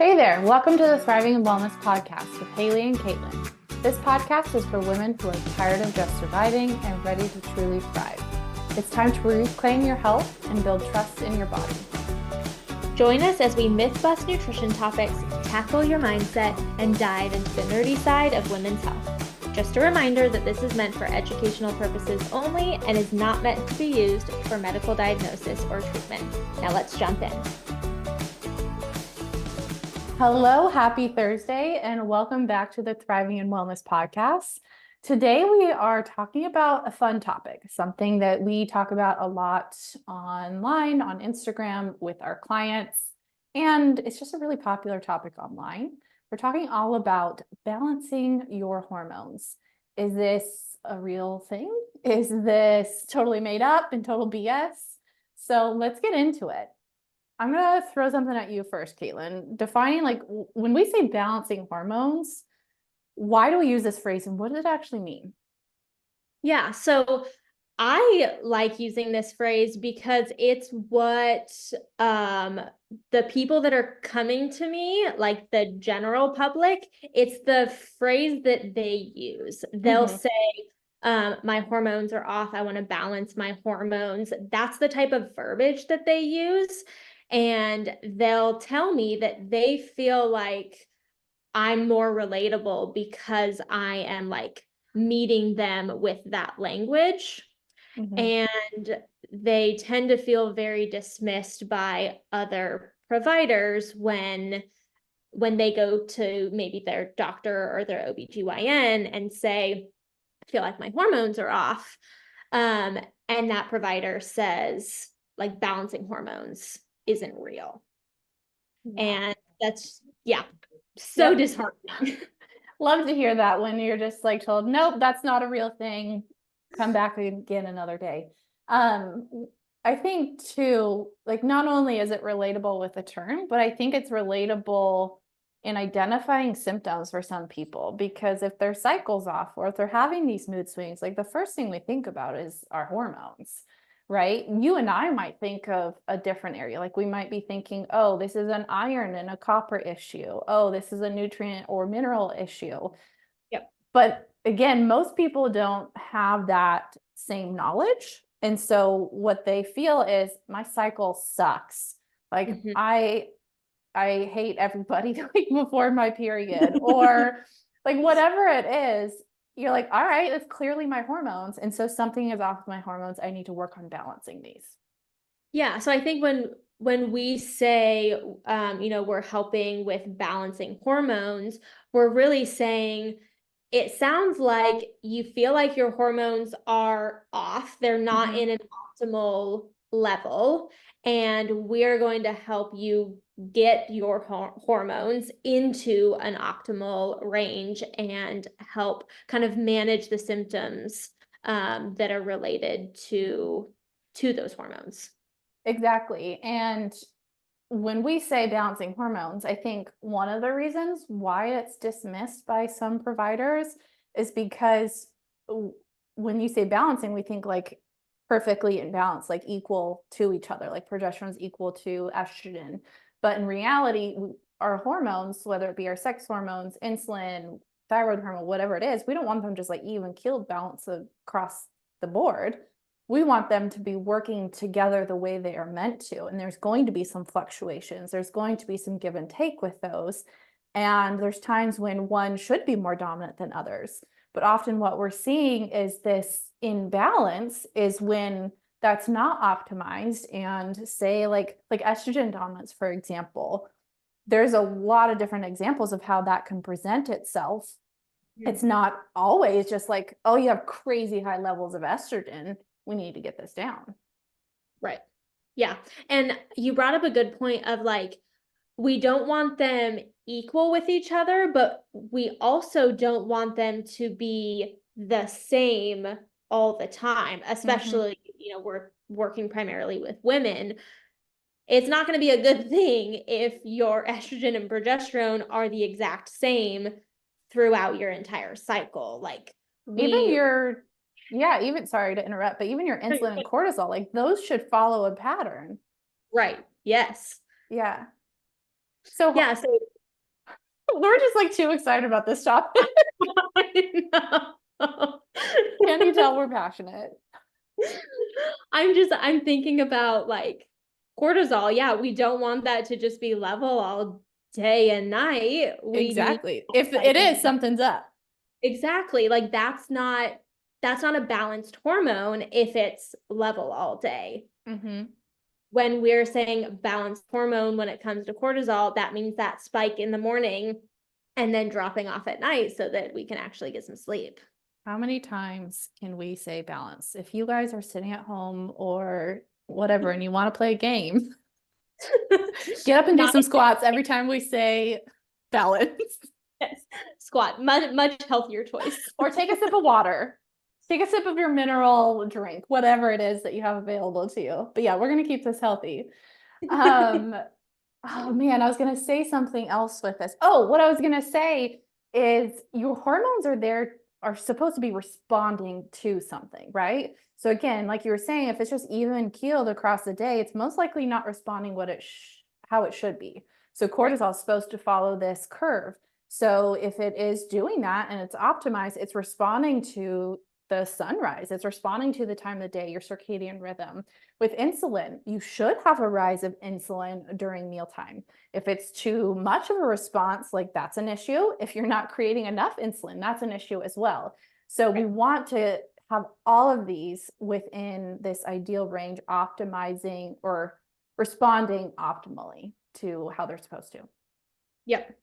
Hey there, welcome to the Thriving and Wellness Podcast with Haley and Caitlin. This podcast is for women who are tired of just surviving and ready to truly thrive. It's time to reclaim your health and build trust in your body. Join us as we myth-bust nutrition topics, tackle your mindset, and dive into the nerdy side of women's health. Just a reminder that this is meant for educational purposes only and is not meant to be used for medical diagnosis or treatment. Now let's jump in. Hello, happy Thursday, and welcome back to the Thriving and Wellness Podcast. Today we are talking about a fun topic, something that we talk about a lot online, on Instagram with our clients, and it's just a really popular topic online. We're talking all about balancing your hormones. Is this a real thing? Is this totally made up and total BS? So let's get into it. I'm going to throw something at you first, Caitlin. Defining, when we say balancing hormones, why do we use this phrase and what does it actually mean? Yeah, so I like using this phrase because it's what the people that are coming to me, like the general public, it's the phrase that they use. They'll say, my hormones are off. I want to balance my hormones. That's the type of verbiage that they use. And they'll tell me that they feel like I'm more relatable because I am like meeting them with that language. And they tend to feel very dismissed by other providers when they go to maybe their doctor or their OBGYN and say, I feel like my hormones are off. And that provider says, like, balancing hormones isn't real. And that's, so disheartening. Love to hear that when you're just like told, nope, that's not a real thing. Come back again another day. I think too, like not only is it relatable with the term, but I think it's relatable in identifying symptoms for some people, because if their cycle's off or if they're having these mood swings, like the first thing we think about is our hormones, right? You and I might think of a different area. Like we might be thinking, oh, this is an iron and a copper issue. Oh, this is a nutrient or mineral issue. Yep. But again, most people don't have that same knowledge. And so what they feel is my cycle sucks. Like I hate everybody the week before my period or like whatever it is, you're like, all right, it's clearly my hormones. And so something is off with my hormones. I need to work on balancing these. Yeah. So I think when we say, we're helping with balancing hormones, we're really saying it sounds like you feel like your hormones are off. They're not in an optimal level. And we're going to help you get your hormones into an optimal range and help kind of manage the symptoms that are related to those hormones. Exactly. And when we say balancing hormones, I think one of the reasons why it's dismissed by some providers is because when you say balancing, we think like perfectly in balance, like equal to each other, like progesterone is equal to estrogen. But in reality, our hormones, whether it be our sex hormones, insulin, thyroid hormone, whatever it is, we don't want them just like even keeled balance across the board. We want them to be working together the way they are meant to. And there's going to be some fluctuations. There's going to be some give and take with those. And there's times when one should be more dominant than others. But often what we're seeing is this imbalance is when that's not optimized. And say like estrogen dominance, for example, there's a lot of different examples of how that can present itself. It's not always just like, oh, you have crazy high levels of estrogen. We need to get this down. Right. Yeah. And you brought up a good point of like, we don't want them equal with each other, but we also don't want them to be the same all the time, especially, we're working primarily with women. It's not going to be a good thing if your estrogen and progesterone are the exact same throughout your entire cycle. Like even sorry to interrupt, but even your insulin and cortisol, like those should follow a pattern. Right. Yes. Yeah. So We're just like too excited about this topic. I know. Can you tell we're passionate? I'm thinking about like cortisol. Yeah, we don't want that to just be level all day and night. We need Exactly. If like it is, something's up. exactly like that's not a balanced hormone if it's level all day. Mm-hmm. When we're saying balanced hormone when it comes to cortisol, that means that spike in the morning and then dropping off at night so that we can actually get some sleep. How many times can we say balance? If you guys are sitting at home or whatever and you want to play a game, get up and do Not some squats every time we say balance. squat, much healthier choice. Or take a sip of water. Take a sip of your mineral drink, whatever it is that you have available to you. But yeah, we're going to keep this healthy. Oh man, I was going to say something else with this. Oh, what I was going to say is your hormones are supposed to be responding to something, right? So again, like you were saying, if it's just even keeled across the day, it's most likely not responding how it should be. So cortisol is supposed to follow this curve. So if it is doing that and it's optimized, it's responding to the sunrise, it's responding to the time of the day, your circadian rhythm. With insulin, you should have a rise of insulin during mealtime. If it's too much of a response, like that's an issue. If you're not creating enough insulin, that's an issue as well. So we want to have all of these within this ideal range, optimizing or responding optimally to how they're supposed to. Yep.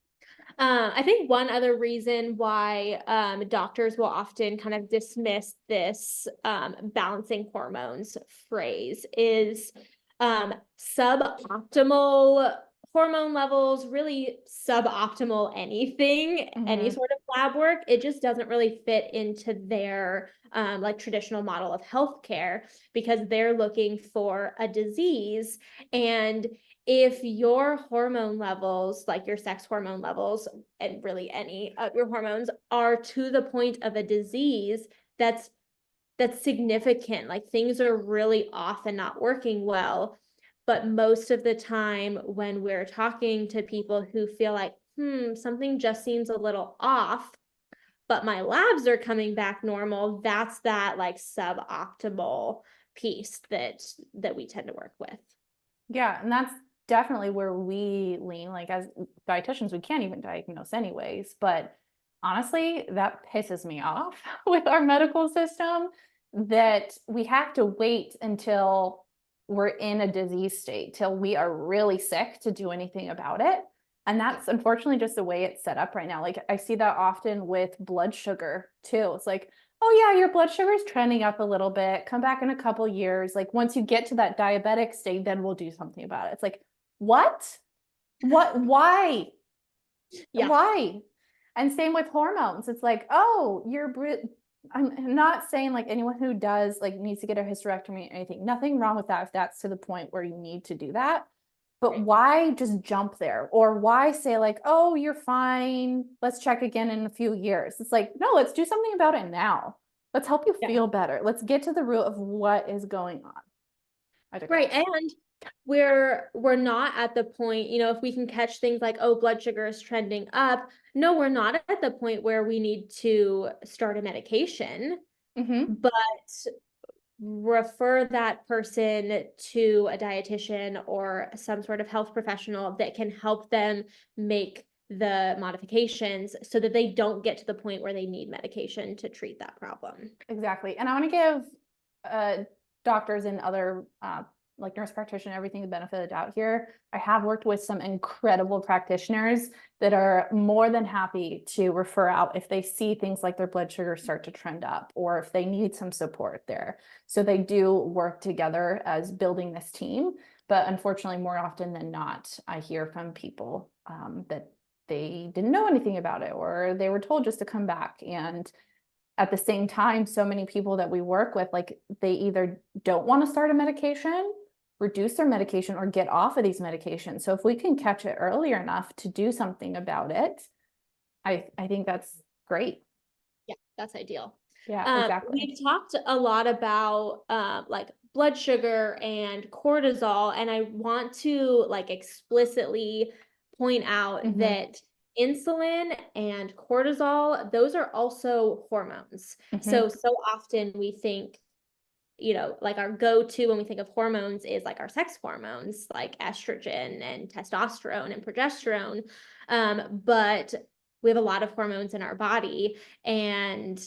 I think one other reason why doctors will often kind of dismiss this balancing hormones phrase is suboptimal hormone levels, really suboptimal anything, any sort of lab work. It just doesn't really fit into their like traditional model of healthcare because they're looking for a disease. And if your hormone levels, like your sex hormone levels, and really any of your hormones are to the point of a disease, that's significant. Like things are really off and not working well. But most of the time when we're talking to people who feel like, something just seems a little off, but my labs are coming back normal, that's that like suboptimal piece that we tend to work with. Yeah, and that's definitely where we lean. Like as dietitians, we can't even diagnose anyways. But honestly, that pisses me off with our medical system that we have to wait until we're in a disease state, till we are really sick to do anything about it. And that's unfortunately just the way it's set up right now. Like I see that often with blood sugar too. It's like, oh yeah, your blood sugar is trending up a little bit. Come back in a couple years. Like once you get to that diabetic state, then we'll do something about it. It's like, what? Why? Yeah. Why? And same with hormones. It's like, oh, I'm not saying like anyone who does like needs to get a hysterectomy or anything. Nothing wrong with that if that's to the point where you need to do that. But why just jump there? Or why say like, oh, you're fine. Let's check again in a few years. It's like, no, let's do something about it now. Let's help you feel better. Let's get to the root of what is going on. Right. And we're not at the point, if we can catch things like, oh, blood sugar is trending up. No, we're not at the point where we need to start a medication, but refer that person to a dietitian or some sort of health professional that can help them make the modifications so that they don't get to the point where they need medication to treat that problem. Exactly. And I want to give doctors and other like nurse practitioner, everything the benefit of the doubt here. I have worked with some incredible practitioners that are more than happy to refer out if they see things like their blood sugar start to trend up or if they need some support there. So they do work together as building this team. But unfortunately, more often than not, I hear from people that they didn't know anything about it or they were told just to come back. And at the same time, so many people that we work with, like they either don't want to start a medication, reduce their medication, or get off of these medications. So if we can catch it earlier enough to do something about it, I think that's great. Yeah, that's ideal. Yeah, exactly. We've talked a lot about like blood sugar and cortisol, and I want to like explicitly point out that insulin and cortisol, those are also hormones. Mhm. So often we think, like our go-to when we think of hormones is like our sex hormones, like estrogen and testosterone and progesterone. But we have a lot of hormones in our body, and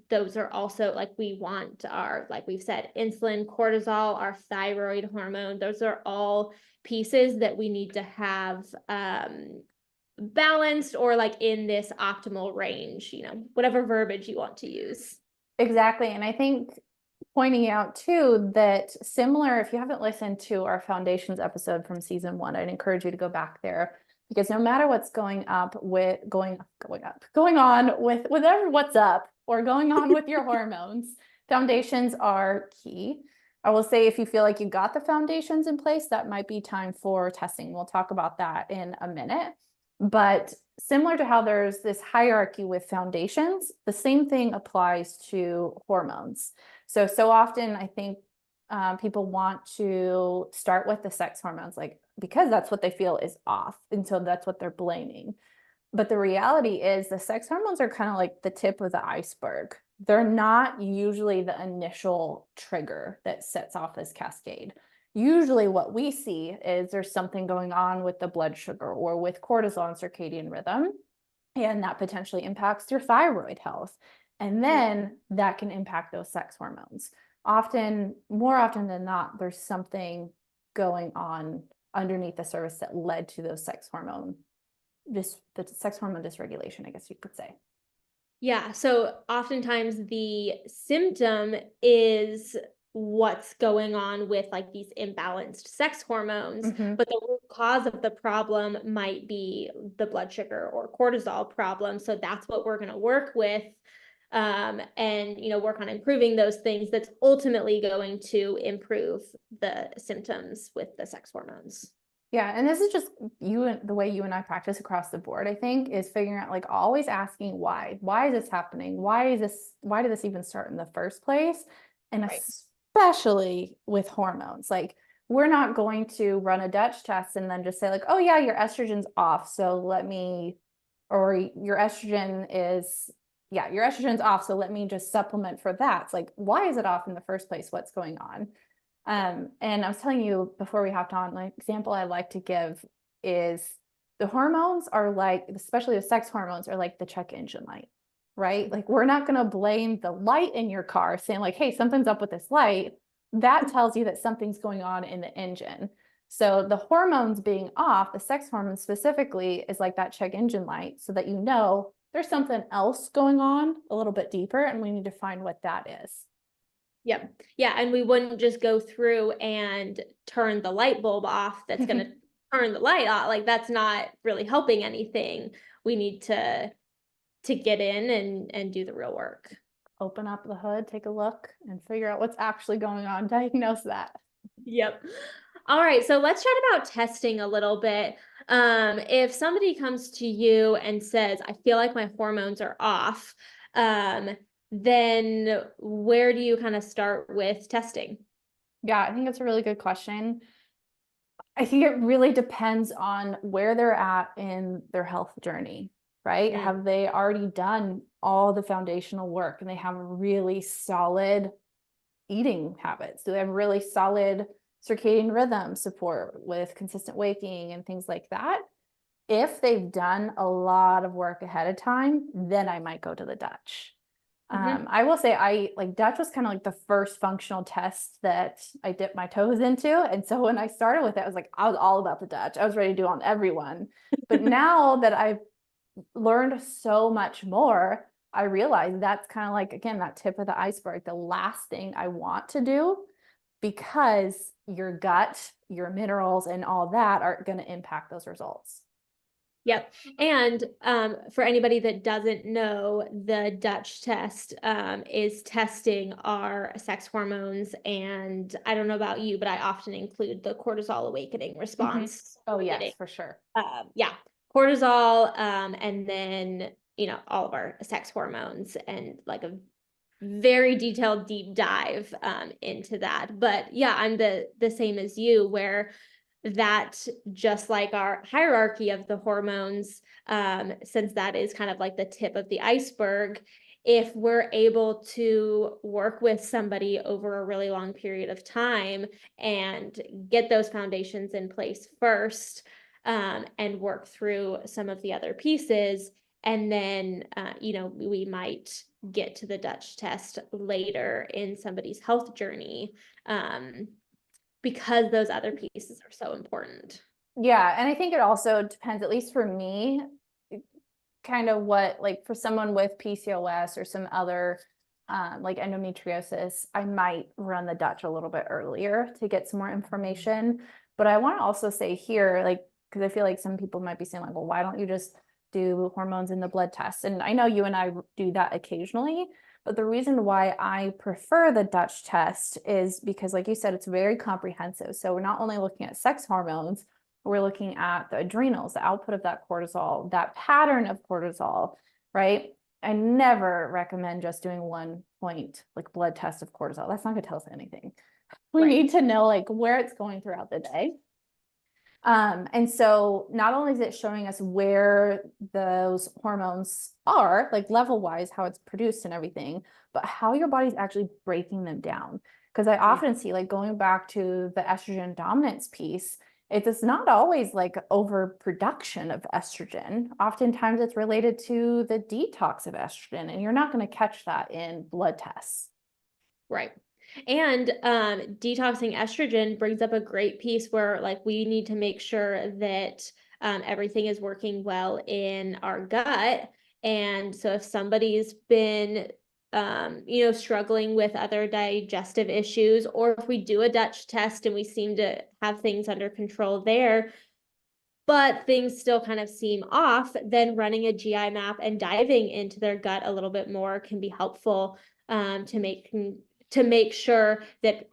those are also like we want our, like we've said, insulin, cortisol, our thyroid hormone. Those are all pieces that we need to have balanced, or like in this optimal range, whatever verbiage you want to use. Exactly. And I think pointing out too that similar, if you haven't listened to our foundations episode from season 1, I'd encourage you to go back there, because no matter what's going on with whatever what's up or going on with your hormones, foundations are key. I will say, if you feel like you got the foundations in place, that might be time for testing. We'll talk about that in a minute. But similar to how there's this hierarchy with foundations, the same thing applies to hormones. So often I think people want to start with the sex hormones, like because that's what they feel is off, and so that's what they're blaming. But the reality is the sex hormones are kind of like the tip of the iceberg. They're not usually the initial trigger that sets off this cascade. Usually what we see is there's something going on with the blood sugar or with cortisol and circadian rhythm, and that potentially impacts your thyroid health. And then that can impact those sex hormones. More often than not, there's something going on underneath the surface that led to those the sex hormone dysregulation, I guess you could say. Yeah, so oftentimes the symptom is what's going on with like these imbalanced sex hormones, Mm-hmm. but the root cause of the problem might be the blood sugar or cortisol problem. So that's what we're going to work with, and work on improving those things. That's ultimately going to improve the symptoms with the sex hormones. Yeah, and this is just the way you and I practice across the board, I think, is figuring out, like, always asking why. Why is this happening? Why did this even start in the first place? And Right. especially with hormones. Like, we're not going to run a Dutch test and then just say, like, oh yeah, your estrogen's off. Or your estrogen's off. So let me just supplement for that. It's like, why is it off in the first place? What's going on? And I was telling you before we hopped on, like, example I like to give is the hormones are like, especially the sex hormones, are like the check engine light, right? Like, we're not going to blame the light in your car saying, like, hey, something's up with this light. That tells you that something's going on in the engine. So the hormones being off, the sex hormones specifically, is like that check engine light, so that there's something else going on a little bit deeper, and we need to find what that is. Yep. Yeah. And we wouldn't just go through and turn the light bulb off. That's going to turn the light off. Like, that's not really helping anything. We need to get in and do the real work. Open up the hood, take a look, and figure out what's actually going on, diagnose that. Yep. All right. So let's chat about testing a little bit. If somebody comes to you and says, I feel like my hormones are off, then where do you kind of start with testing? Yeah, I think that's a really good question. I think it really depends on where they're at in their health journey, right? Mm. Have they already done all the foundational work and they have really solid eating habits? Do they have really solid circadian rhythm support with consistent waking and things like that? If they've done a lot of work ahead of time, then I might go to the Dutch. I will say Dutch was kind of like the first functional test that I dipped my toes into. And so when I started with it, I was all about the Dutch. I was ready to do it on everyone. But now that I've learned so much more, I realize that's kind of like, again, that tip of the iceberg, the last thing I want to do, because your gut, your minerals, and all that are going to impact those results. Yep. And for anybody that doesn't know, the Dutch test is testing our sex hormones. And I don't know about you, but I often include the cortisol awakening response. Oh, yes, for sure. Yeah. Cortisol, and then, all of our sex hormones, and like a very detailed deep dive into that. But yeah, I'm the same as you, where that, just like our hierarchy of the hormones, since that is kind of like the tip of the iceberg, if we're able to work with somebody over a really long period of time and get those foundations in place first, and work through some of the other pieces, and then we might get to the Dutch test later in somebody's health journey, because those other pieces are so important. Yeah, and I think it also depends, at least for me, kind of what, like for someone with PCOS or some other like endometriosis, I might run the Dutch a little bit earlier to get some more information. But I want to also say here, like, because I feel like some people might be saying, like, well, why don't you just do hormones in the blood test? And I know you and I do that occasionally, but the reason why I prefer the Dutch test is because, like you said, it's very comprehensive. So we're not only looking at sex hormones, we're looking at the adrenals, the output of that cortisol, that pattern of cortisol, right? I never recommend just doing 1 point, like blood test of cortisol. That's not going to tell us anything. We Right. need to know like where it's going throughout the day. And so not only is it showing us where those hormones are, like level wise, how it's produced and everything, but how your body's actually breaking them down. Because I often see, like going back to the estrogen dominance piece, it's not always like overproduction of estrogen. Oftentimes it's related to the detox of estrogen, and you're not going to catch that in blood tests. Right. And detoxing estrogen brings up a great piece where, like, we need to make sure that everything is working well in our gut. And so if somebody's been struggling with other digestive issues, or if we do a Dutch test and we seem to have things under control there, but things still kind of seem off, then running a GI map and diving into their gut a little bit more can be helpful, to make sure that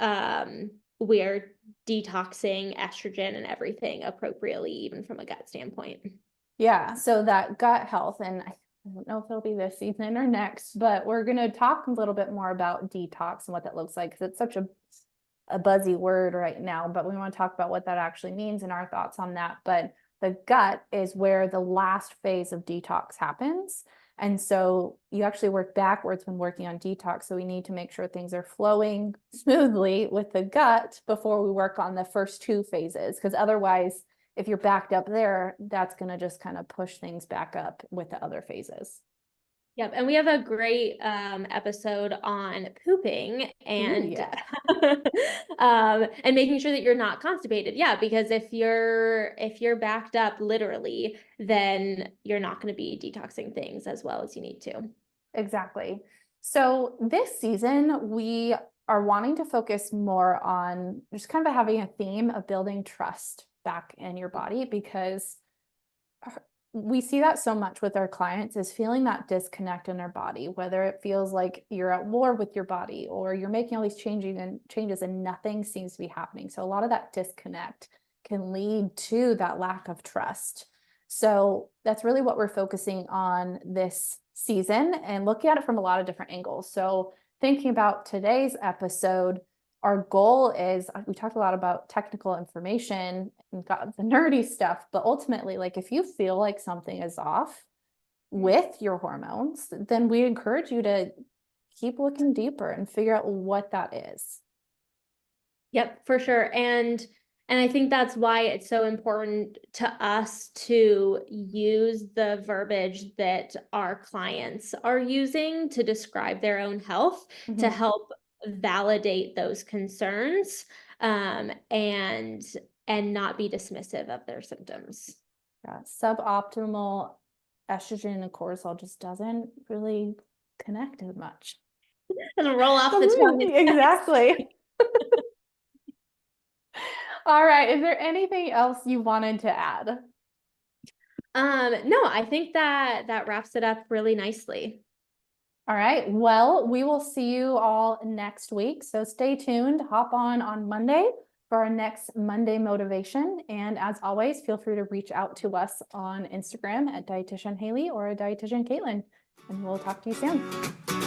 we're detoxing estrogen and everything appropriately, even from a gut standpoint. Yeah, so that gut health, and I don't know if it'll be this season or next, but we're going to talk a little bit more about detox and what that looks like, because it's such a buzzy word right now, but we want to talk about what that actually means and our thoughts on that. But the gut is where the last phase of detox happens. And so you actually work backwards when working on detox. So we need to make sure things are flowing smoothly with the gut before we work on the first 2 phases. Because otherwise, if you're backed up there, that's going to just kind of push things back up with the other phases. Yep, and we have a great episode on pooping and Ooh, yeah. and making sure that you're not constipated. Yeah, because if you're backed up literally, then you're not going to be detoxing things as well as you need to. Exactly. So this season, we are wanting to focus more on just kind of having a theme of building trust back in your body, because we see that so much with our clients, is feeling that disconnect in their body, whether it feels like you're at war with your body or you're making all these changes and nothing seems to be happening. So a lot of that disconnect can lead to that lack of trust. So that's really what we're focusing on this season and looking at it from a lot of different angles. So thinking about today's episode, our goal is, we talked a lot about technical information and got the nerdy stuff, but ultimately, like if you feel like something is off with your hormones, then we encourage you to keep looking deeper and figure out what that is. Yep, for sure. And I think that's why it's so important to us to use the verbiage that our clients are using to describe their own health, to help validate those concerns, and not be dismissive of their symptoms. Yeah, suboptimal estrogen and cortisol just doesn't really connect as much. Doesn't roll off the tongue. Exactly. All right. Is there anything else you wanted to add? No, I think that wraps it up really nicely. All right. Well, we will see you all next week. So stay tuned. Hop on Monday for our next Monday motivation. And as always, feel free to reach out to us on Instagram at Dietitian Haley or Dietitian Caitlin. And we'll talk to you soon.